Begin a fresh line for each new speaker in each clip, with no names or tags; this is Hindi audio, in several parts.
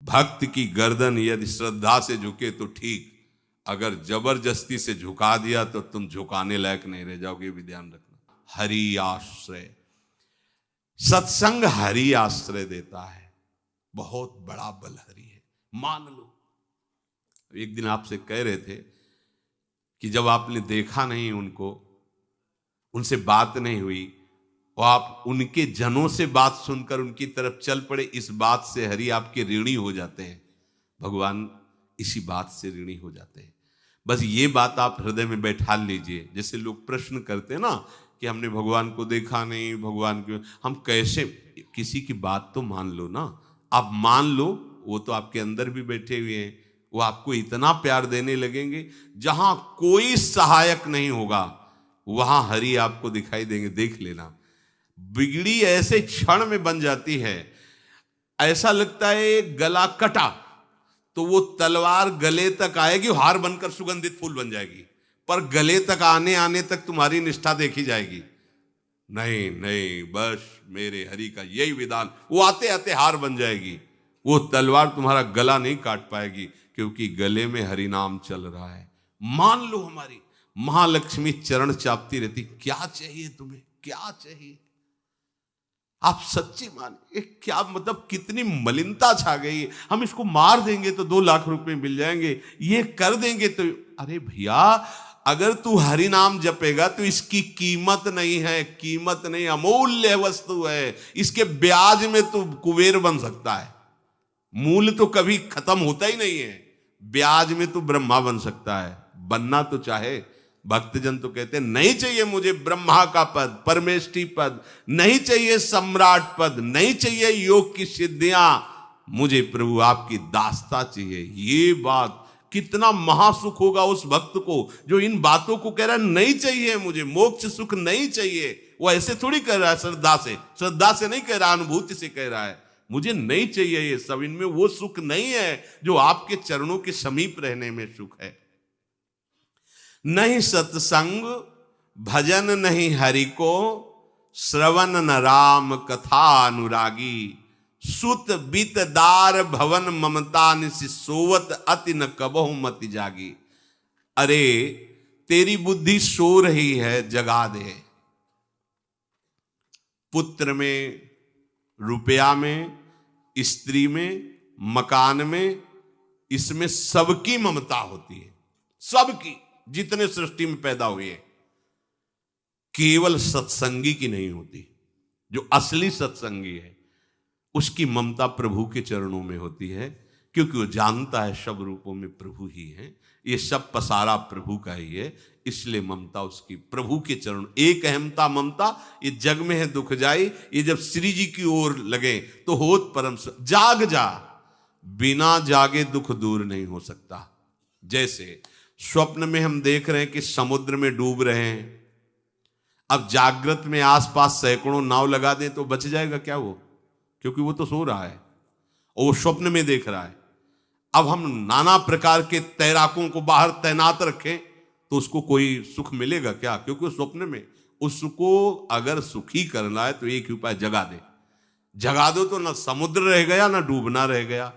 भक्त की गर्दन यदि श्रद्धा से झुके तो ठीक, अगर जबरदस्ती से झुका दिया तो तुम झुकाने लायक नहीं रह जाओगे, भी ध्यान रखना। हरि आश्रय, सत्संग हरि आश्रय देता है, बहुत बड़ा बल हरि है, मान लो। एक दिन आपसे कह रहे थे कि जब आपने देखा नहीं उनको, उनसे बात नहीं हुई और आप उनके जनों से बात सुनकर उनकी तरफ चल पड़े, इस बात से हरि आपके ऋणी हो जाते हैं। भगवान इसी बात से ऋणी हो जाते हैं। बस ये बात आप हृदय में बैठा लीजिए। जैसे लोग प्रश्न करते हैं ना कि हमने भगवान को देखा नहीं, भगवान को हम कैसे, किसी की बात तो मान लो ना। आप मान लो, वो तो आपके अंदर भी बैठे हुए हैं, वो आपको इतना प्यार देने लगेंगे, जहां कोई सहायक नहीं होगा वहां हरि आपको दिखाई देंगे। देख लेना, बिगड़ी ऐसे क्षण में बन जाती है, ऐसा लगता है गला कटा तो वो तलवार गले तक आएगी, हार बनकर सुगंधित फूल बन जाएगी, पर गले तक आने आने तक तुम्हारी निष्ठा देखी जाएगी। नहीं नहीं, बस मेरे हरि का यही विधान, वो आते आते हार बन जाएगी, वो तलवार तुम्हारा गला नहीं काट पाएगी, क्योंकि गले में हरि नाम चल रहा है। मान लो हमारी महालक्ष्मी चरण चापती रहती, क्या चाहिए तुम्हें, क्या चाहिए, आप सच्ची मानिए। क्या मतलब, कितनी मलिनता छा गई है। हम इसको मार देंगे तो 2 लाख रुपए मिल जाएंगे, ये कर देंगे तो, अरे भैया अगर तू हरि नाम जपेगा तो इसकी कीमत नहीं है, कीमत नहीं, अमूल्य वस्तु है। इसके ब्याज में तू कुबेर बन सकता है, मूल्य तो कभी खत्म होता ही नहीं है, ब्याज में तू ब्रह्मा बन सकता है। बनना तो चाहे, भक्तजन तो कहते हैं नहीं चाहिए मुझे ब्रह्मा का पद, परमेष्ठी पद, नहीं चाहिए सम्राट पद, नहीं चाहिए योग की सिद्धियां, मुझे प्रभु आपकी दास्ता चाहिए। ये बात, कितना महासुख होगा उस भक्त को जो इन बातों को कह रहा है, नहीं चाहिए मुझे मोक्ष सुख नहीं चाहिए। वो ऐसे थोड़ी कह रहा है, श्रद्धा से नहीं कह रहा, अनुभूति से कह रहा है, मुझे नहीं चाहिए ये सब, इनमें वो सुख नहीं है जो आपके चरणों के समीप रहने में सुख है। नहीं सत्संग भजन नहीं हरि को, श्रवण न राम कथा अनुरागी, सुत बीत दार भवन ममता निसि सोवत अति न कबहु मति जागी। अरे तेरी बुद्धि सो रही है, जगा दे। पुत्र में, रुपया में, स्त्री में, मकान में, इसमें सबकी ममता होती है, सबकी, जितने सृष्टि में पैदा हुए हैं। केवल सत्संगी की नहीं होती। जो असली सत्संगी है उसकी ममता प्रभु के चरणों में होती है, क्योंकि वो जानता है सब रूपों में प्रभु ही है, ये सब पसारा प्रभु का ही है, इसलिए ममता उसकी प्रभु के चरण। एक अहमता ममता ये जग में है दुख जाई, ये जब श्री जी की ओर लगे तो होत परम। जाग जा, बिना जागे दुख दूर नहीं हो सकता। जैसे स्वप्न में हम देख रहे हैं कि समुद्र में डूब रहे हैं, अब जागृत में आसपास सैकड़ों नाव लगा दें तो बच जाएगा क्या वो, क्योंकि वो तो सो रहा है और वो स्वप्न में देख रहा है। अब हम नाना प्रकार के तैराकों को बाहर तैनात रखें तो उसको कोई सुख मिलेगा क्या, क्योंकि वो स्वप्न में। उसको अगर सुखी करना है तो एक ही उपाय, जगा दे। जगा दो तो ना समुद्र रह गया ना डूबना रह गया।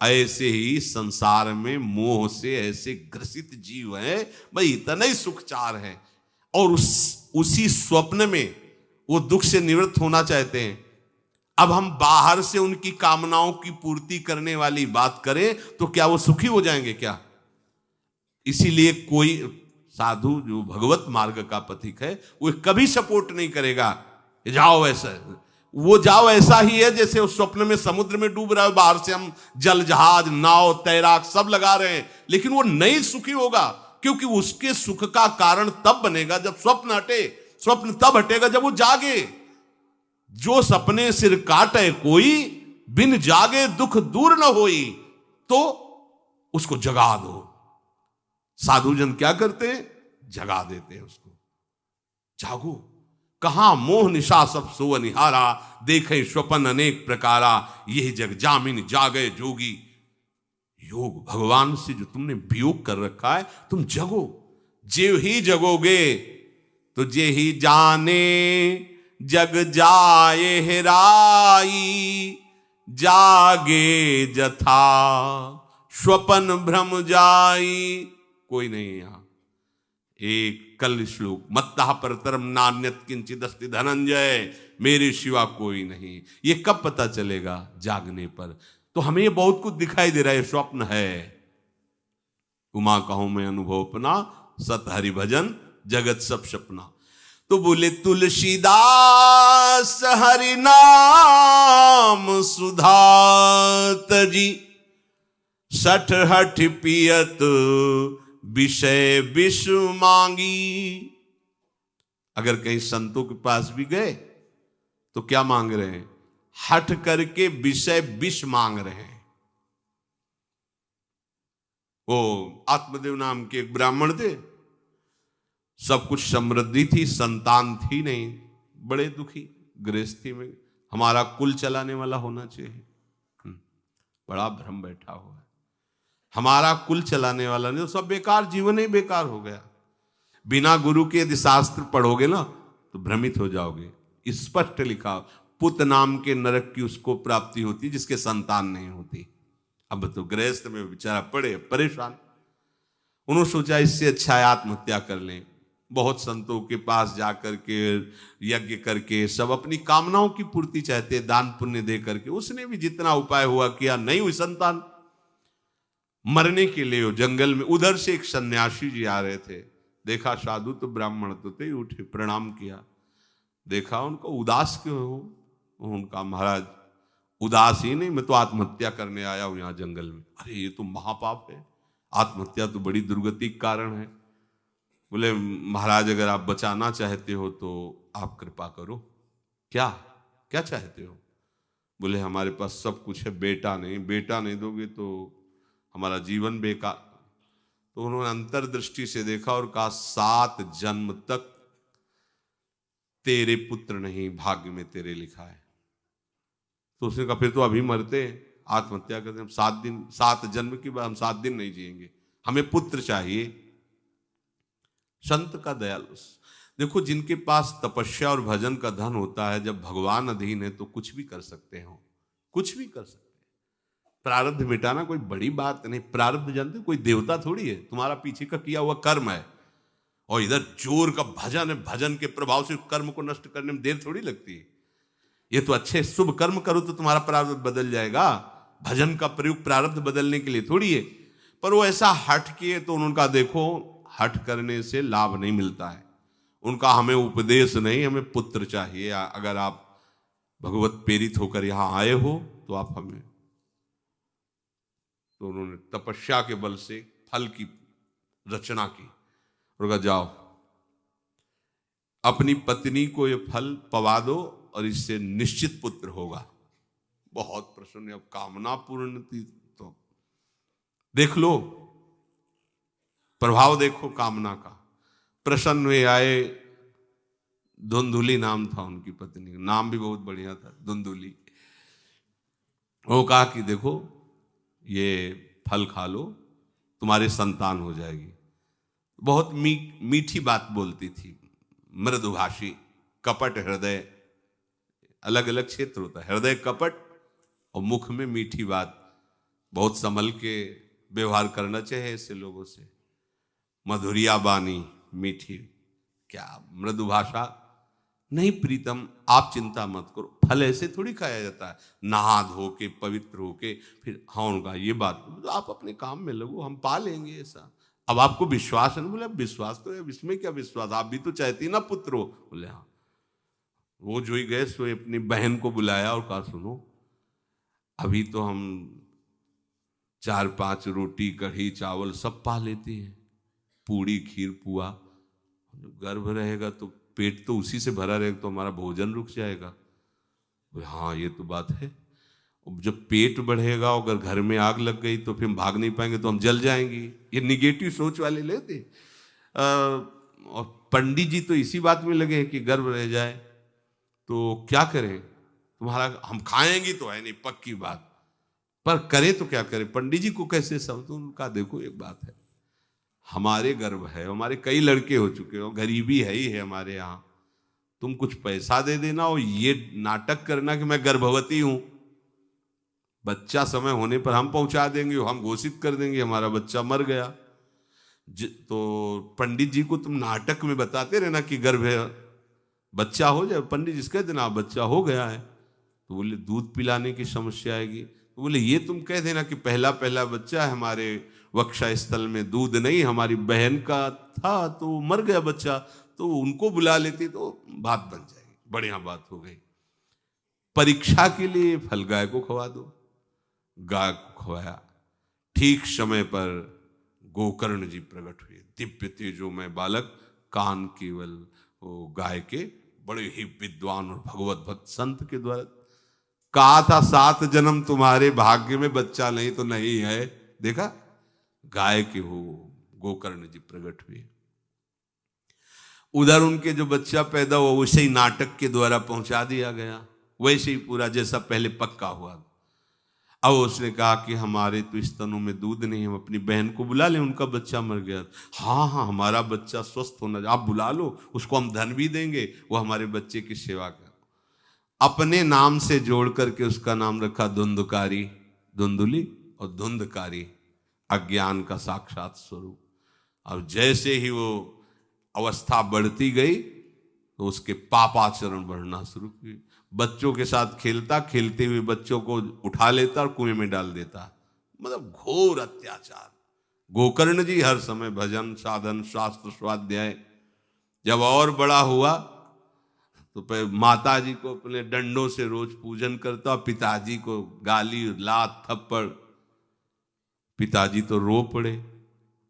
ऐसे ही संसार में मोह से ऐसे ग्रसित जीव हैं, भाई इतना ही सुखचार है, और उसी स्वप्न में वो दुख से निवृत्त होना चाहते हैं। अब हम बाहर से उनकी कामनाओं की पूर्ति करने वाली बात करें तो क्या वो सुखी हो जाएंगे क्या? इसीलिए कोई साधु जो भगवत मार्ग का पथिक है वो कभी सपोर्ट नहीं करेगा जाओ ऐसा, वो जाओ ऐसा ही है जैसे उस स्वप्न में समुद्र में डूब रहा है, बाहर से हम जल जहाज नाव तैराक सब लगा रहे हैं, लेकिन वो नहीं सुखी होगा, क्योंकि उसके सुख का कारण तब बनेगा जब स्वप्न हटे। स्वप्न तब हटेगा जब वो जागे। जो सपने सिर काटे कोई, बिन जागे दुख दूर न होई, तो उसको जगा दो। साधुजन क्या करते हैं? जगा देते हैं उसको। जागो, कहां मोह निशा सब सो अनिहारा, देखे स्वपन अनेक प्रकारा, यही जग जामिन जागे जोगी। योग भगवान से जो तुमने वियोग कर रखा है, तुम जगो। जे ही जगोगे तो जे ही जाने जग जाए हेराई, जागे जथा स्वपन भ्रम जाई। कोई नहीं यहां। एक कल श्लोक, मत्तः परतरम नान्यत किंचित अस्ति धनंजय, मेरे सिवा कोई नहीं। ये कब पता चलेगा? जागने पर। तो हमें ये बहुत कुछ दिखाई दे रहा है, स्वप्न है। उमा कहूं मैं अनुभव अपना, सत हरि भजन जगत सब सपना। तो बोले तुलसीदास हरि नाम सुधा तजी, सठ हठ पियत विषय विष मांगी। अगर कहीं संतों के पास भी गए तो क्या मांग रहे हैं? हठ करके विषय विष मांग रहे हैं। वो आत्मदेव नाम के एक ब्राह्मण थे, सब कुछ समृद्धि थी, संतान थी नहीं, बड़े दुखी गृहस्थी में। हमारा कुल चलाने वाला होना चाहिए। बड़ा भ्रम बैठा हुआ है, हमारा कुल चलाने वाला नहीं, तो सब बेकार, जीवन ही बेकार हो गया। बिना गुरु के यदि शास्त्र पढ़ोगे ना तो भ्रमित हो जाओगे। स्पष्ट लिखा, पुत नाम के नरक की उसको प्राप्ति होती जिसके संतान नहीं होती। अब तो गृहस्थ में बेचारा पड़े परेशान। उन्होंने सोचा इससे अच्छा है आत्महत्या कर लें। बहुत संतों के पास जाकर के यज्ञ करके सब अपनी कामनाओं की पूर्ति चाहते, दान पुण्य दे करके। उसने भी जितना उपाय हुआ किया, नहीं हुई संतान। मरने के लिए वो जंगल में, उधर से एक सन्यासी जी आ रहे थे, देखा साधु तो ब्राह्मण तो थे, उठे प्रणाम किया, देखा उनको उदास क्यों हो? उनका महाराज उदास ही नहीं, मैं तो आत्महत्या करने आया हूं यहाँ जंगल में। अरे ये तो महापाप है, आत्महत्या तो बड़ी दुर्गति का कारण है। बोले महाराज अगर आप बचाना चाहते हो तो आप कृपा करो। क्या क्या चाहते हो? बोले हमारे पास सब कुछ है, बेटा नहीं दोगे तो हमारा जीवन बेकार। तो उन्होंने अंतर्दृष्टि से देखा और कहा 7 जन्म तक तेरे पुत्र नहीं भाग्य में तेरे लिखा है। तो उसने कहा फिर तो अभी मरते, आत्महत्या करते, हम 7 जन्म की बात, हम 7 दिन नहीं जिएंगे, हमें पुत्र चाहिए। संत का दयालु। देखो जिनके पास तपस्या और भजन का धन होता है, जब भगवान अधीन है तो कुछ भी कर सकते हो, कुछ भी कर सकते हैं। प्रारब्ध मिटाना कोई बड़ी बात नहीं। प्रारब्ध जानते, कोई देवता थोड़ी है, तुम्हारा पीछे का किया हुआ कर्म है। और इधर जोर का भजन है, भजन के प्रभाव से कर्म को नष्ट करने में देर थोड़ी लगती है। ये तो अच्छे शुभ कर्म करो तो तुम्हारा प्रारब्ध बदल जाएगा। भजन का प्रयोग प्रारब्ध बदलने के लिए थोड़ी है। पर वो ऐसा हट किए तो उनका देखो, हट करने से लाभ नहीं मिलता है। उनका हमें उपदेश नहीं, हमें पुत्र चाहिए। अगर आप भगवत प्रेरित होकर यहां आए हो तो आप हमें। तो उन्होंने तपस्या के बल से फल की रचना की और कहा जाओ अपनी पत्नी को ये फल पवा दो और इससे निश्चित पुत्र होगा। बहुत प्रसन्न, अब कामना पूर्ण थी तो देख लो, प्रभाव देखो कामना का। प्रसन्न हुए आए। धुंधुली नाम था उनकी पत्नी का, नाम भी बहुत बढ़िया था, धुंधुली। वो कहा कि देखो ये फल खा लो, तुम्हारे संतान हो जाएगी। बहुत मीठी बात बोलती थी, मृदुभाषी, कपट हृदय, अलग अलग क्षेत्र होता है। हृदय कपट और मुख में मीठी बात। बहुत संभल के व्यवहार करना चाहिए ऐसे लोगों से। मधुरिया बानी मीठी, क्या मृदुभाषा। नहीं प्रीतम, आप चिंता मत करो, फल ऐसे थोड़ी खाया जाता है, नहा धो के पवित्र होके फिर। हाँ उनका ये बात, तो आप अपने काम में लगो, हम पा लेंगे ऐसा। अब आपको विश्वास है ना? बोले विश्वास तो है, इसमें क्या विश्वास, आप भी तो चाहती ना पुत्र हो। बोले हाँ। वो जो ही गए सो अपनी बहन को बुलाया और कहा सुनो, अभी तो हम 4-5 रोटी कढ़ी चावल सब पा लेते हैं, पूड़ी खीर पुआ। गर्भ रहेगा तो पेट तो उसी से भरा रहेगा, तो हमारा भोजन रुक जाएगा। हाँ ये तो बात है। जब पेट बढ़ेगा, अगर घर में आग लग गई तो फिर हम भाग नहीं पाएंगे, तो हम जल जाएंगे। ये निगेटिव सोच वाले लेते। और पंडित जी तो इसी बात में लगे हैं कि गर्भ रह जाए तो क्या करें, तुम्हारा हम खाएंगे तो है नहीं पक्की बात, पर करें तो क्या करें। पंडित जी को कैसे समझो? उनका देखो एक बात है, हमारे गर्भ है, हमारे कई लड़के हो चुके हो, गरीबी है ही है हमारे यहाँ, तुम कुछ पैसा दे देना और ये नाटक करना कि मैं गर्भवती हूं, बच्चा समय होने पर हम पहुंचा देंगे, हम घोषित कर देंगे हमारा बच्चा मर गया। तो पंडित जी को तुम नाटक में बताते रहना कि गर्भ है, बच्चा हो जाए। पंडित जी कह देना बच्चा हो गया है, तो बोले दूध पिलाने की समस्या आएगी। तो बोले ये तुम कह देना कि पहला पहला बच्चा है, हमारे वक्षा स्थल में दूध नहीं, हमारी बहन का था तो मर गया बच्चा, तो उनको बुला लेती तो बात बन जाएगी, बढ़िया बात हो गई। परीक्षा के लिए फल गाय को खवा दो, गाय को खवाया। ठीक समय पर गोकर्ण जी प्रकट हुए, दिव्य तेजोमय बालक, कान केवल वो गाय के, बड़े ही विद्वान और भगवत भक्त संत के द्वारा। कहा था 7 जन्म तुम्हारे भाग्य में, बच्चा नहीं तो नहीं है, देखा गाय के हो गोकर्ण जी प्रकट हुए। उधर उनके जो बच्चा पैदा हुआ वैसे ही नाटक के द्वारा पहुंचा दिया गया, वैसे ही पूरा जैसा पहले पक्का हुआ। अब उसने कहा कि हमारे तो स्तनों में दूध नहीं, हम अपनी बहन को बुला लें, उनका बच्चा मर गया। हाँ हाँ, हमारा बच्चा स्वस्थ होना, आप बुला लो, उसको हम धन भी देंगे, वो हमारे बच्चे की सेवा कर। अपने नाम से जोड़ करके उसका नाम रखा धुंधकारी, धुंधुली और धुंधकारी, अज्ञान का साक्षात स्वरूप। और जैसे ही वो अवस्था बढ़ती गई तो उसके पापाचरण बढ़ना शुरू हुए। बच्चों के साथ खेलता, खेलते हुए बच्चों को उठा लेता और कुएं में डाल देता, मतलब घोर अत्याचार। गोकर्ण जी हर समय भजन साधन शास्त्र स्वाध्याय। जब और बड़ा हुआ तो माता जी को अपने डंडों से रोज पूजन करता, पिताजी को गाली लात थप्पड़। पिताजी तो रो पड़े,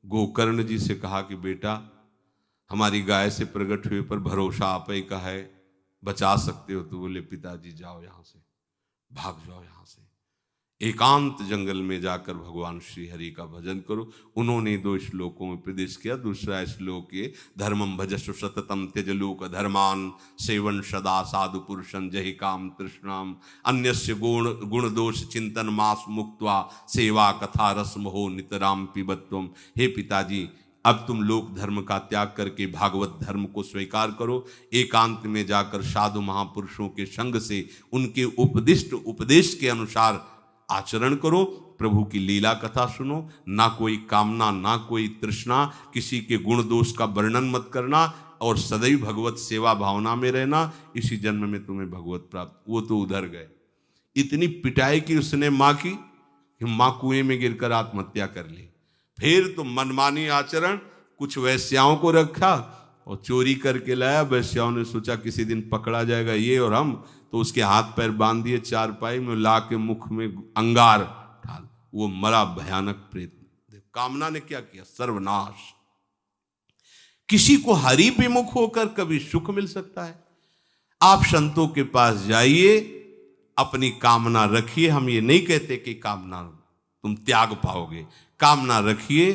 गोकर्ण जी से कहा कि बेटा हमारी गाय से प्रकट हुए पर भरोसा आप ही का है, बचा सकते हो। तो बोले पिताजी जाओ यहां से, भाग जाओ यहां से, एकांत जंगल में जाकर भगवान श्री हरि का भजन करो। उन्होंने 2 श्लोकों में प्रदेश किया। दूसरा श्लोक ये, धर्मम भजस्व सततम त्यज लोक धर्मान सेवन सदा साधु पुरुषं जहि काम तृष्णाम अन्यस्य गुण दोष चिंतन मास मुक्त्वा सेवा कथा रस मोहो नितराम पिबत्वम। हे पिताजी, अब तुम लोक धर्म का त्याग करके भागवत धर्म को स्वीकार करो, एकांत में जाकर साधु महापुरुषों के संग से उनके उपदिष्ट उपदेश के अनुसार आचरण करो, प्रभु की लीला कथा सुनो, ना कोई कामना ना कोई तृष्णा, किसी के गुण दोष का वर्णन मत करना और सदैव भगवत सेवा भावना में रहना, इसी जन्म में तुम्हें भगवत प्राप्त। वो तो उधर गए, इतनी पिटाई की उसने माँ की, माँ कुएं में गिरकर आत्महत्या कर ली। फिर तो मनमानी आचरण, कुछ वैश्याओं को रखा और चोरी करके लाया। वैश्याओं ने सोचा किसी दिन पकड़ा जाएगा ये और हम, तो उसके हाथ पैर बांध दिए, चारपाई में ला के मुख में अंगार डाल, वो मरा भयानक प्रेत। कामना ने क्या किया, सर्वनाश। किसी को हरि विमुख होकर कभी सुख मिल सकता है? आप संतों के पास जाइए, अपनी कामना रखिए। हम ये नहीं कहते कि कामना तुम त्याग पाओगे, कामना रखिए,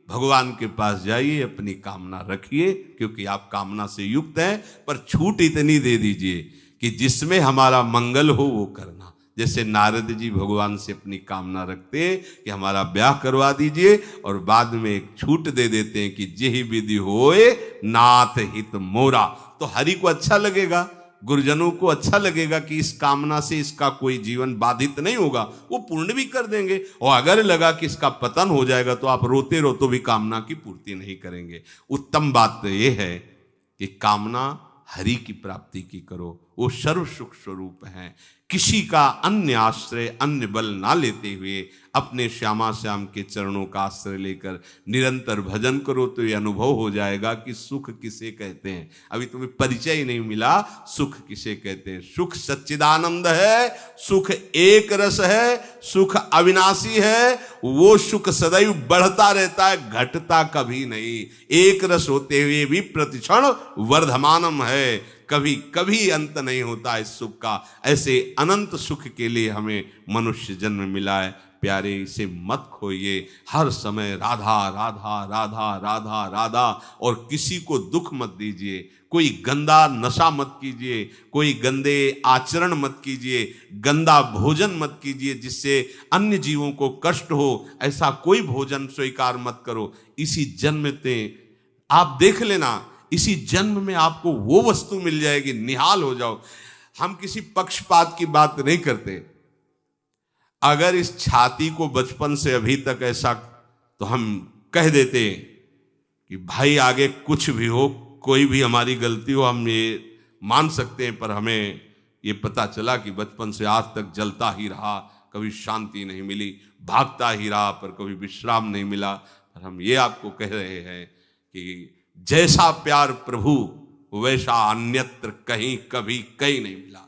भगवान के पास जाइए, अपनी कामना रखिए, क्योंकि आप कामना से युक्त हैं। पर छूट इतनी दे दीजिए कि जिसमें हमारा मंगल हो वो करना। जैसे नारद जी भगवान से अपनी कामना रखते हैं कि हमारा ब्याह करवा दीजिए, और बाद में एक छूट दे देते हैं कि जेहि विधि होए नाथ हित मोरा। तो हरि को अच्छा लगेगा, गुरुजनों को अच्छा लगेगा कि इस कामना से इसका कोई जीवन बाधित नहीं होगा, वो पूर्ण भी कर देंगे। और अगर लगा कि इसका पतन हो जाएगा तो आप रोते रो तो भी कामना की पूर्ति नहीं करेंगे। उत्तम बात तो ये है कि कामना हरि की प्राप्ति की करो, वो सर्व सुख स्वरूप हैं। किसी का अन्य आश्रय अन्य बल ना लेते हुए अपने श्यामा श्याम के चरणों का आश्रय लेकर निरंतर भजन करो, तो ये अनुभव हो जाएगा कि सुख किसे कहते हैं। अभी तुम्हें परिचय ही नहीं मिला, सुख किसे कहते हैं। सुख सच्चिदानंद है, सुख एक रस है, सुख अविनाशी है। वो सुख सदैव बढ़ता रहता है, घटता कभी नहीं। एक रस होते हुए भी प्रतिक्षण वर्धमानम है, कभी कभी अंत नहीं होता इस सुख का। ऐसे अनंत सुख के लिए हमें मनुष्य जन्म मिला है। प्यारे, इसे मत खोइए, हर समय राधा राधा राधा राधा राधा, और किसी को दुख मत दीजिए। कोई गंदा नशा मत कीजिए, कोई गंदे आचरण मत कीजिए, गंदा भोजन मत कीजिए जिससे अन्य जीवों को कष्ट हो। ऐसा कोई भोजन स्वीकार मत करो। इसी जन्म में आप देख लेना, इसी जन्म में आपको वो वस्तु मिल जाएगी, निहाल हो जाओ। हम किसी पक्षपात की बात नहीं करते। अगर इस छाती को बचपन से अभी तक ऐसा, तो हम कह देते कि भाई आगे कुछ भी हो, कोई भी हमारी गलती हो, हम ये मान सकते हैं, पर हमें ये पता चला कि बचपन से आज तक जलता ही रहा, कभी शांति नहीं मिली, भागता ही रहा पर कभी विश्राम नहीं मिला। पर हम ये आपको कह रहे हैं कि जैसा प्यार प्रभु वैसा अन्यत्र कहीं कभी कहीं नहीं मिला।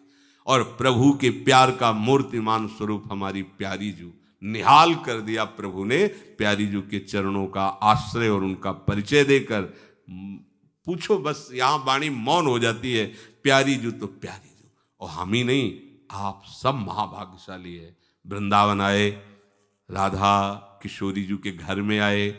और प्रभु के प्यार का मूर्तिमान स्वरूप हमारी प्यारी जू निहाल कर दिया प्रभु ने, प्यारी जू के चरणों का आश्रय और उनका परिचय देकर। पूछो बस, यहां वाणी मौन हो जाती है, प्यारी जू तो प्यारी जू। और हम ही नहीं, आप सब महाभाग्यशाली है। वृंदावन आए, राधा किशोरी जू के घर में आए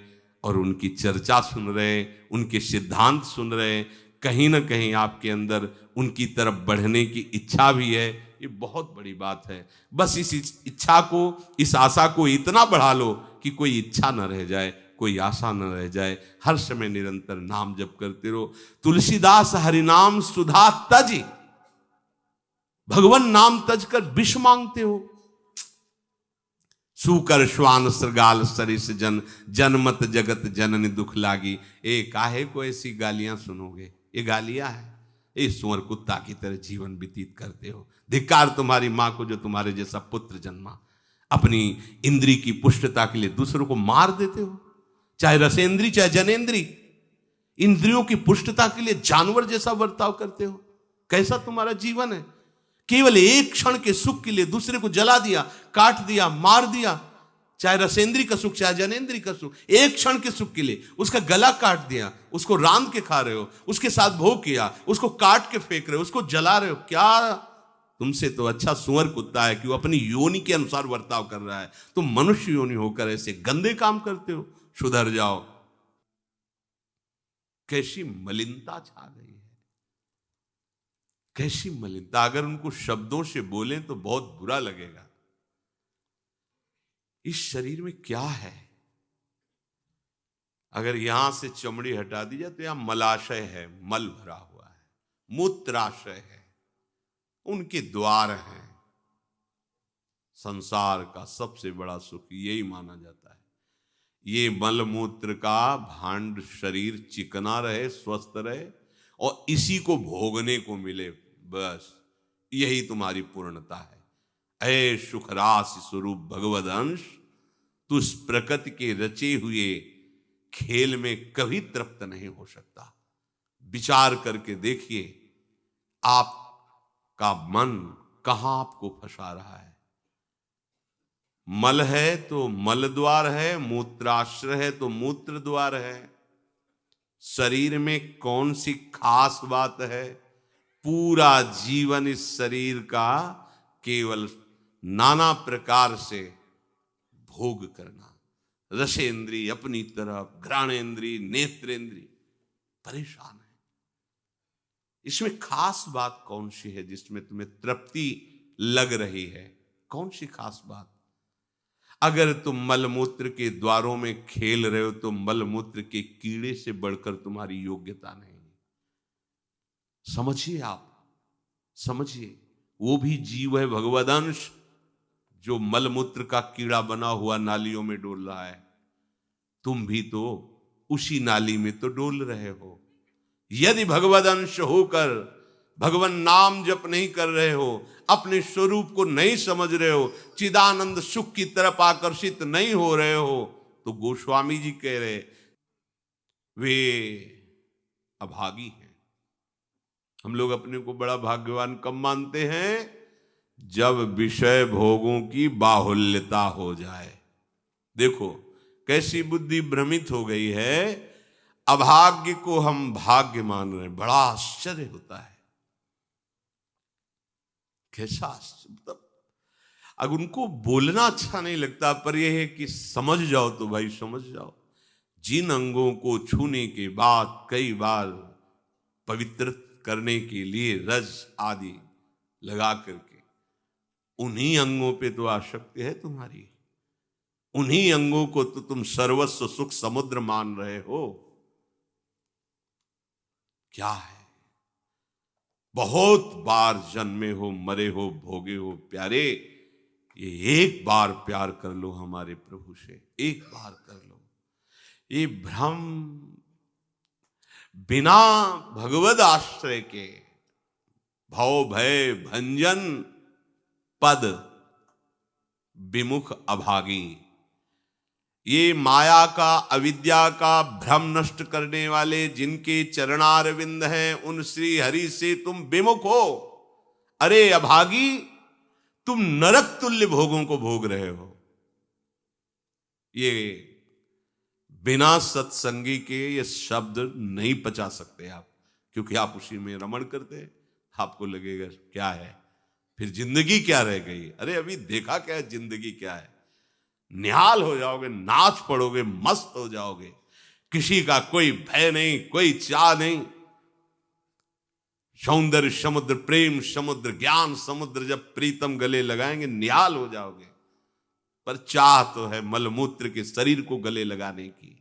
और उनकी चर्चा सुन रहे, उनके सिद्धांत सुन रहे। कहीं ना कहीं आपके अंदर उनकी तरफ बढ़ने की इच्छा भी है, ये बहुत बड़ी बात है। बस इस इच्छा को, इस आशा को इतना बढ़ा लो कि कोई इच्छा न रह जाए, कोई आशा न रह जाए। हर समय निरंतर नाम जप करते रहो। तुलसीदास हरिनाम सुधा तज, भगवान नाम तज कर विष मांगते हो। सूकर श्वान श्रृगाल सरिस जन, जनमत जगत जननी दुख लागी। ए काहे को ऐसी गालियां सुनोगे, ये गालियां है। ये सुअर कुत्ता की तरह जीवन व्यतीत करते हो। धिक्कार तुम्हारी मां को जो तुम्हारे जैसा पुत्र जन्मा। अपनी इंद्री की पुष्टता के लिए दूसरों को मार देते हो, चाहे रसेंद्री चाहे जनेंद्री। इंद्रियों की पुष्टता के लिए जानवर जैसा बर्ताव करते हो। कैसा तुम्हारा जीवन है। केवल एक क्षण के सुख के लिए दूसरे को जला दिया, काट दिया, मार दिया। चाहे रसेंद्री का सुख चाहे जनेंद्री का सुख, एक क्षण के सुख के लिए उसका गला काट दिया, उसको रांध के खा रहे हो, उसके साथ भोग किया, उसको काट के फेंक रहे हो, उसको जला रहे हो। क्या तुमसे तो अच्छा सुअर कुत्ता है कि वो अपनी योनि के अनुसार बर्ताव कर रहा है। तुम मनुष्य योनि होकर ऐसे गंदे काम करते हो। सुधर जाओ। कैसी मलिनता छा गई है, कैसी मलिनता। अगर उनको शब्दों से बोलें तो बहुत बुरा लगेगा। इस शरीर में क्या है। अगर यहां से चमड़ी हटा दी जाए तो यहां मलाशय है, मल भरा हुआ है, मूत्राशय है, उनके द्वार हैं। संसार का सबसे बड़ा सुख यही माना जाता है, ये मल मूत्र का भांड शरीर चिकना रहे, स्वस्थ रहे और इसी को भोगने को मिले। बस यही तुम्हारी पूर्णता है। ऐ सुखरास स्वरूप भगवद अंश, तू इस प्रकृति के रचे हुए खेल में कभी तृप्त नहीं हो सकता। विचार करके देखिए, आपका मन कहां आपको फंसा रहा है। मल है तो मल द्वार है, मूत्राश्रय है तो मूत्र द्वार है। शरीर में कौन सी खास बात है। पूरा जीवन इस शरीर का केवल नाना प्रकार से भोग करना। रसेंद्री अपनी तरफ, घ्राणेंद्री, नेत्रेंद्री परेशान है। इसमें खास बात कौन सी है जिसमें तुम्हें तृप्ति लग रही है। कौन सी खास बात। अगर तुम मलमूत्र के द्वारों में खेल रहे हो तो मलमूत्र के कीड़े से बढ़कर तुम्हारी योग्यता नहीं। समझिए, आप समझिए, वो भी जीव है, भगवदंश, जो मलमूत्र का कीड़ा बना हुआ नालियों में डोल रहा है। तुम भी तो उसी नाली में तो डोल रहे हो। यदि भगवदंश होकर भगवान नाम जप नहीं कर रहे हो, अपने स्वरूप को नहीं समझ रहे हो, चिदानंद सुख की तरफ आकर्षित नहीं हो रहे हो, तो गोस्वामी जी कह रहे वे अभागी हैं। हम लोग अपने को बड़ा भाग्यवान कब मानते हैं, जब विषय भोगों की बाहुल्यता हो जाए। देखो कैसी बुद्धि भ्रमित हो गई है। अभाग्य को हम भाग्य मान रहे हैं। बड़ा आश्चर्य होता है। कैसा आश्चर्य। अगर उनको बोलना अच्छा नहीं लगता, पर यह है कि समझ जाओ तो भाई समझ जाओ। जिन अंगों को छूने के बाद कई बार पवित्र करने के लिए रज आदि लगा करके, उन्हीं अंगों पे तो आसक्ति है तुम्हारी। उन्हीं अंगों को तो तुम सर्वस्व सुख समुद्र मान रहे हो। क्या है। बहुत बार जन्मे हो, मरे हो, भोगे हो प्यारे, ये एक बार प्यार कर लो हमारे प्रभु से, एक बार कर लो। ये भ्रम बिना भगवद आश्रय के भव भय भंजन पद विमुख अभागी, ये माया का अविद्या का भ्रम नष्ट करने वाले जिनके चरणारविंद हैं, उन श्री हरि से तुम विमुख हो। अरे अभागी, तुम नरक तुल्य भोगों को भोग रहे हो। ये बिना सत्संगी के ये शब्द नहीं पचा सकते आप, क्योंकि आप उसी में रमण करते, आपको लगेगा क्या है, फिर जिंदगी क्या रह गई। अरे अभी देखा क्या है, जिंदगी क्या है। निहाल हो जाओगे, नाच पड़ोगे, मस्त हो जाओगे, किसी का कोई भय नहीं, कोई चाह नहीं। सौंदर्य समुद्र, प्रेम समुद्र, ज्ञान समुद्र जब प्रीतम गले लगाएंगे निहाल हो जाओगे। पर चाह तो है मलमूत्र के शरीर को गले लगाने की,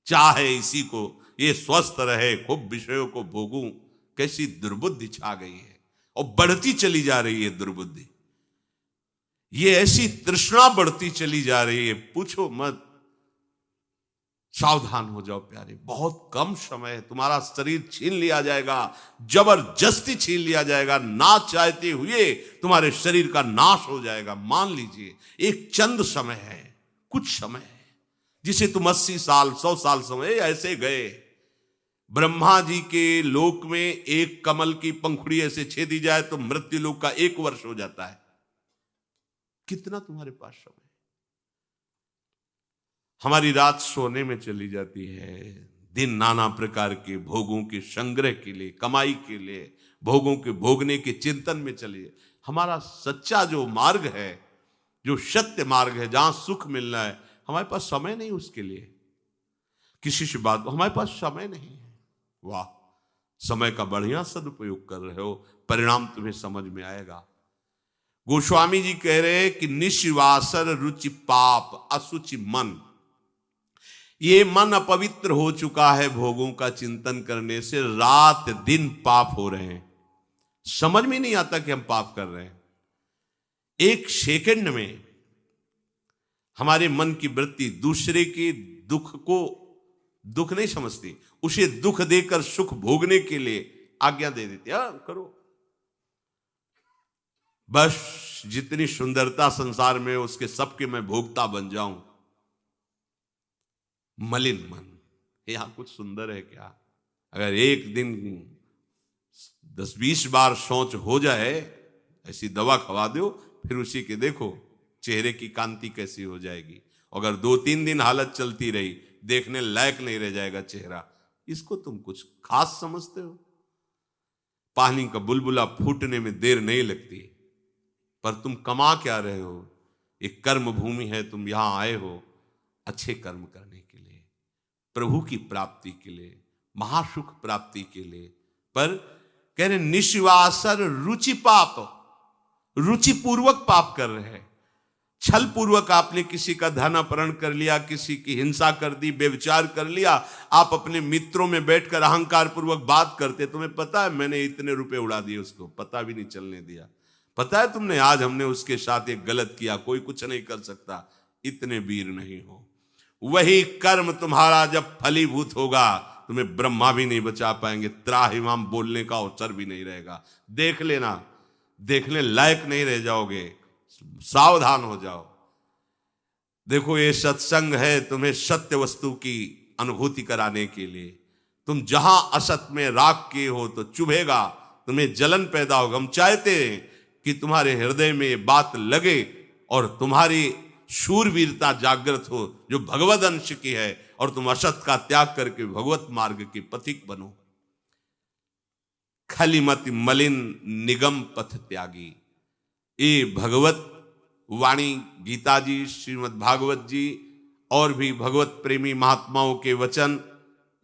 चाह है इसी को ये स्वस्थ रहे, खूब विषयों को भोगूं। कैसी दुर्बुद्धि छा गई है और बढ़ती चली जा रही है दुर्बुद्धि। ये ऐसी तृष्णा बढ़ती चली जा रही है, पूछो मत। सावधान हो जाओ प्यारे, बहुत कम समय है, तुम्हारा शरीर छीन लिया जाएगा, जबरदस्ती छीन लिया जाएगा, ना चाहते हुए तुम्हारे शरीर का नाश हो जाएगा। मान लीजिए एक चंद समय है, कुछ समय है, जिसे तुम 80 साल 100 साल समय ऐसे गए। ब्रह्मा जी के लोक में एक कमल की पंखुड़ी ऐसे छेदी जाए तो मृत्यु लोक का 1 वर्ष हो जाता है। कितना तुम्हारे पास समय। हमारी रात सोने में चली जाती है, दिन नाना प्रकार के भोगों के संग्रह के लिए, कमाई के लिए, भोगों के भोगने के चिंतन में चलिए। हमारा सच्चा जो मार्ग है, जो सत्य मार्ग है, जहां सुख मिलना है, हमारे पास समय नहीं उसके लिए। किसी से बात, हमारे पास समय नहीं है। वाह, समय का बढ़िया सदुपयोग कर रहे हो, परिणाम तुम्हें समझ में आएगा। गोस्वामी जी कह रहे हैं कि निश्वासर रुचि पाप असुचि मन, ये मन अपवित्र हो चुका है भोगों का चिंतन करने से। रात दिन पाप हो रहे हैं, समझ में नहीं आता कि हम पाप कर रहे हैं। एक सेकंड में हमारे मन की वृत्ति दूसरे के दुख को दुख नहीं समझती, उसे दुख देकर सुख भोगने के लिए आज्ञा दे देती है, करो। बस जितनी सुंदरता संसार में उसके सबके मैं भोगता बन जाऊं। मलिन मन, यहां कुछ सुंदर है क्या? अगर एक दिन 10-20 बार सोच हो जाए, ऐसी दवा खवा दो, फिर उसी के देखो चेहरे की कांति कैसी हो जाएगी। अगर 2-3 दिन हालत चलती रही, देखने लायक नहीं रह जाएगा चेहरा। इसको तुम कुछ खास समझते हो? पानी का बुलबुला फूटने में देर नहीं लगती, पर तुम कमा क्या रहे हो? एक कर्म भूमि है, तुम यहां आए हो अच्छे कर्म करने के लिए, प्रभु की प्राप्ति के लिए, महासुख प्राप्ति के लिए। पर कह रहे निश्वासर रुचि पाप, रुचि पूर्वक पाप कर रहे हैं। छल पूर्वक आपने किसी का धन अपहरण कर लिया, किसी की हिंसा कर दी, व्यभिचार कर लिया। आप अपने मित्रों में बैठकर अहंकार पूर्वक बात करते, तुम्हें पता है मैंने इतने रुपए उड़ा दिए, उसको पता भी नहीं चलने दिया। पता है तुमने आज हमने उसके साथ एक गलत किया, कोई कुछ नहीं कर सकता। इतने वीर नहीं हो। वही कर्म तुम्हारा जब फलीभूत होगा, तुम्हें ब्रह्मा भी नहीं बचा पाएंगे, त्राहिमाम बोलने का अवसर भी नहीं रहेगा। देख लेना, देखने लायक नहीं रह जाओगे। सावधान हो जाओ। देखो ये सत्संग है तुम्हें सत्य वस्तु की अनुभूति कराने के लिए। तुम जहां असत में राग किए हो तो चुभेगा, तुम्हें जलन पैदा होगा। हम चाहते हैं कि तुम्हारे हृदय में ये बात लगे और तुम्हारी शूरवीरता जागृत हो, जो भगवद अंश की है, और तुम असत का त्याग करके भगवत मार्ग के पथिक बनो। खलिमति मलिन निगम पथ त्यागी, ये भगवत वाणी गीता जी, श्रीमद् भागवत जी और भी भगवत प्रेमी महात्माओं के वचन,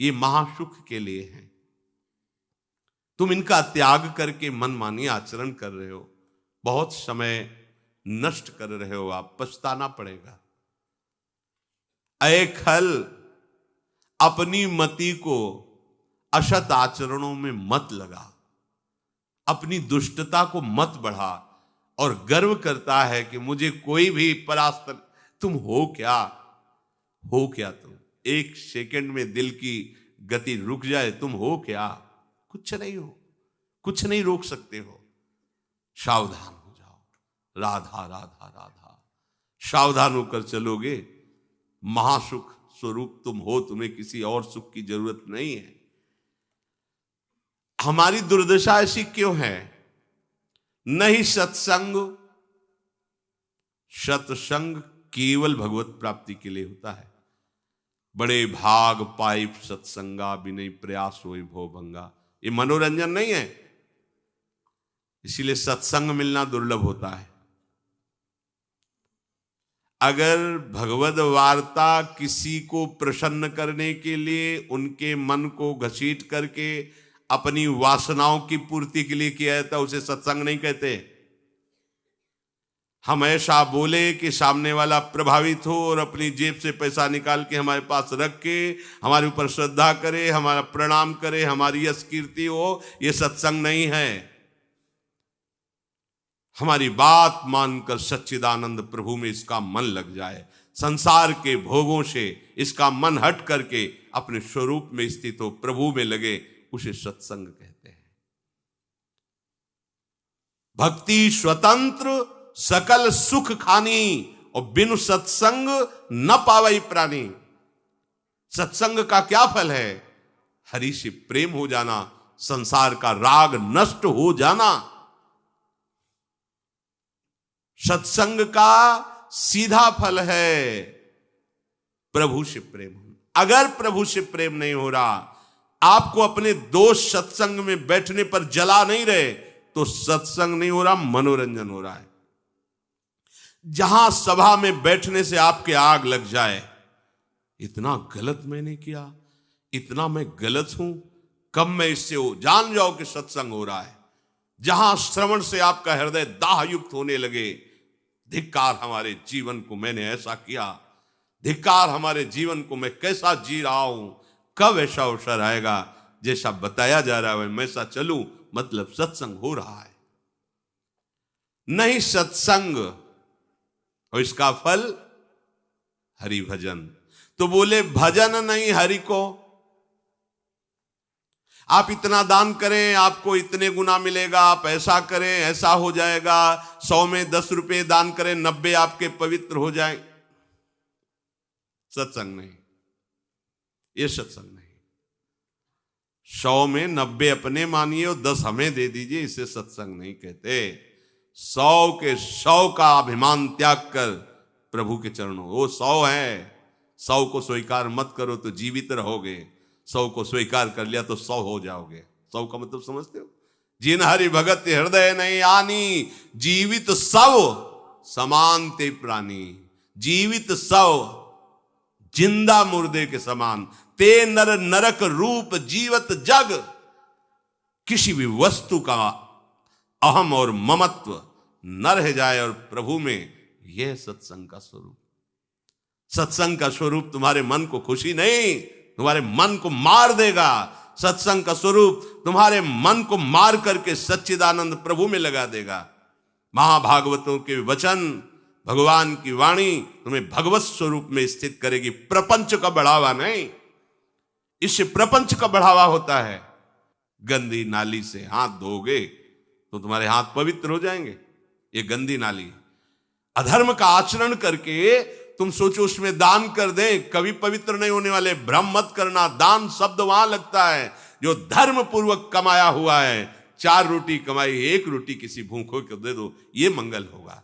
ये महासुख के लिए हैं। तुम इनका त्याग करके मनमानी आचरण कर रहे हो, बहुत समय नष्ट कर रहे हो, आप पछताना पड़ेगा। ऐ खल, अपनी मति को असत आचरणों में मत लगा, अपनी दुष्टता को मत बढ़ा। और गर्व करता है कि मुझे कोई भी परास्त। तुम हो क्या? हो क्या तुम? एक सेकंड में दिल की गति रुक जाए, तुम हो क्या? कुछ नहीं हो, कुछ नहीं रोक सकते हो। सावधान हो जाओ। राधा राधा राधा, सावधान होकर चलोगे, महासुख स्वरूप तुम हो, तुम्हें किसी और सुख की जरूरत नहीं है। हमारी दुर्दशा ऐसी क्यों है? नहीं सत्संग, सत्संग केवल भगवत प्राप्ति के लिए होता है। बड़े भाग पाइप सत्संगा, बिनय प्रयास होए भो भंगा। ये मनोरंजन नहीं है, इसीलिए सत्संग मिलना दुर्लभ होता है। अगर भगवद वार्ता किसी को प्रसन्न करने के लिए, उनके मन को घसीट करके अपनी वासनाओं की पूर्ति के लिए किया जाता, उसे सत्संग नहीं कहते। हम ऐसा बोले कि सामने वाला प्रभावित हो और अपनी जेब से पैसा निकाल के हमारे पास रख के हमारे ऊपर श्रद्धा करे, हमारा प्रणाम करे, हमारी यश कीर्ति हो, यह सत्संग नहीं है। हमारी बात मानकर सच्चिदानंद प्रभु में इसका मन लग जाए, संसार के भोगों से इसका मन हट करके अपने स्वरूप में स्थित हो, प्रभु में लगे, उसे सत्संग कहते हैं। भक्ति स्वतंत्र सकल सुख खानी, और बिनु सत्संग न पावई प्राणी। सत्संग का क्या फल है? हरि से प्रेम हो जाना, संसार का राग नष्ट हो जाना। सत्संग का सीधा फल है प्रभु से प्रेम होना। अगर प्रभु से प्रेम नहीं हो रहा, आपको अपने दोस्त सत्संग में बैठने पर जला नहीं रहे, तो सत्संग नहीं हो रहा, मनोरंजन हो रहा है। जहां सभा में बैठने से आपके आग लग जाए, इतना गलत मैंने किया, इतना मैं गलत हूं, कब मैं इससे हो, जान जाओ कि सत्संग हो रहा है। जहां श्रवण से आपका हृदय दाह युक्त होने लगे, धिक्कार हमारे जीवन को, मैंने ऐसा किया, धिक्कार हमारे जीवन को, मैं कैसा जी रहा हूं, कब ऐसा अवसर आएगा जैसा बताया जा रहा है मैं ऐसा चलूं, मतलब सत्संग हो रहा है। नहीं सत्संग, और इसका फल हरि भजन। तो बोले भजन नहीं हरि को। आप इतना दान करें आपको इतने गुना मिलेगा, आप ऐसा करें ऐसा हो जाएगा, 100 में 10 रुपए दान करें 90 आपके पवित्र हो जाए। सत्संग नहीं, ये सत्संग नहीं। 100 में 90 अपने मानिए और 10 हमें दे दीजिए, इसे सत्संग नहीं कहते। 100 के 100 का अभिमान त्याग कर प्रभु के चरणों, वो 100 है, 100 को स्वीकार मत करो तो जीवित रहोगे, 100 को स्वीकार कर लिया तो 100 हो जाओगे। 100 का मतलब समझते हो? जिन हरि भगत हृदय नहीं आनी, जीवित सब समान ते प्राणी। जीवित सब जिंदा मुर्दे के समान, ते नर नरक रूप जीवत जग। किसी भी वस्तु का अहम और ममत्व न रह जाए और प्रभु में, यह सत्संग का स्वरूप। सत्संग का स्वरूप तुम्हारे मन को खुशी नहीं, तुम्हारे मन को मार देगा। सत्संग का स्वरूप तुम्हारे मन को मार करके सच्चिदानंद प्रभु में लगा देगा। महाभागवतों के वचन, भगवान की वाणी तुम्हें भगवत स्वरूप में स्थित करेगी, प्रपंच का बढ़ावा नहीं। इससे प्रपंच का बढ़ावा होता है। गंदी नाली से हाथ धोगे तो तुम्हारे हाथ पवित्र हो जाएंगे, ये गंदी नाली। अधर्म का आचरण करके तुम सोचो उसमें दान कर दें, कभी पवित्र नहीं होने वाले। भ्रम मत करना, दान शब्द वहां लगता है जो धर्म पूर्वक कमाया हुआ है। 4 रोटी कमाई, 1 रोटी किसी भूखों को दे दो, ये मंगल होगा।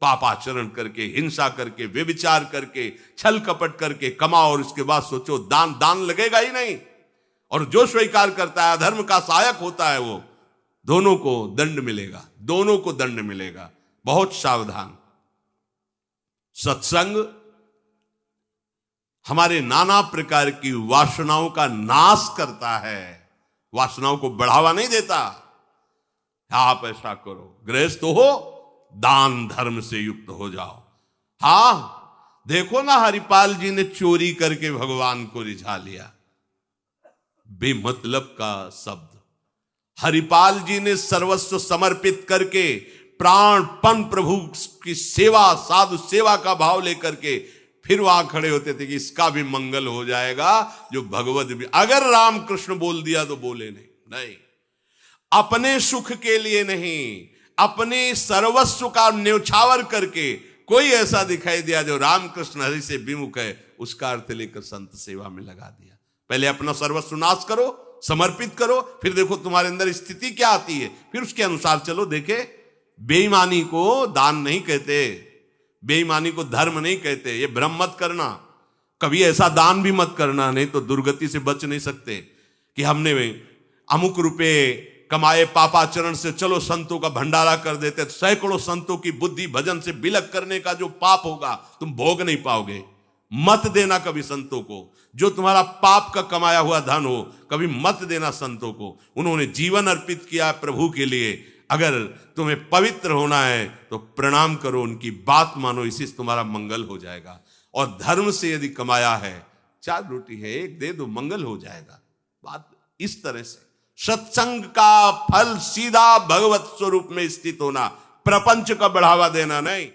पापाचरण करके, हिंसा करके, व्यभिचार करके, छल कपट करके कमाओ और उसके बाद सोचो दान लगेगा ही नहीं। और जो स्वीकार करता है अधर्म का सहायक होता है, वो दोनों को दंड मिलेगा, दोनों को दंड मिलेगा। बहुत सावधान। सत्संग हमारे नाना प्रकार की वासनाओं का नाश करता है, वासनाओं को बढ़ावा नहीं देता। आप ऐसा करो, गृहस्थ हो, दान धर्म से युक्त हो जाओ। हां, देखो ना हरिपाल जी ने चोरी करके भगवान को रिझा लिया। बेमतलब का शब्द। हरिपाल जी ने सर्वस्व समर्पित करके प्राणपन प्रभु की सेवा, साधु सेवा का भाव लेकर के फिर वहां खड़े होते थे कि इसका भी मंगल हो जाएगा जो भगवत भी, अगर रामकृष्ण बोल दिया तो बोले नहीं, अपने सुख के लिए नहीं, अपने सर्वस्व का न्यौछावर करके कोई ऐसा दिखाई दिया जो रामकृष्ण हरि से विमुख है, उसका अर्थ लेकर संत सेवा में लगा दिया। पहले अपना सर्वस्व नाश करो, समर्पित करो, फिर देखो तुम्हारे अंदर स्थिति क्या आती है, फिर उसके अनुसार चलो। देखे, बेईमानी को दान नहीं कहते, बेईमानी को धर्म नहीं कहते, ये भ्रम मत करना। कभी ऐसा दान भी मत करना, नहीं तो दुर्गति से बच नहीं सकते कि हमने अमुक रुपए कमाए पापाचरण से, चलो संतों का भंडारा कर देते। सैकड़ों संतों की बुद्धि भजन से बिलक करने का जो पाप होगा तुम भोग नहीं पाओगे। मत देना कभी संतों को, जो तुम्हारा पाप का कमाया हुआ धन हो, कभी मत देना संतों को। उन्होंने जीवन अर्पित किया प्रभु के लिए। अगर तुम्हें पवित्र होना है तो प्रणाम करो, उनकी बात मानो, इसी से तुम्हारा मंगल हो जाएगा। और धर्म से यदि कमाया है, 4 रोटी है, 1 दे दो, मंगल हो जाएगा। बात इस तरह से। सत्संग का फल सीधा भगवत स्वरूप में स्थित होना, प्रपंच का बढ़ावा देना नहीं।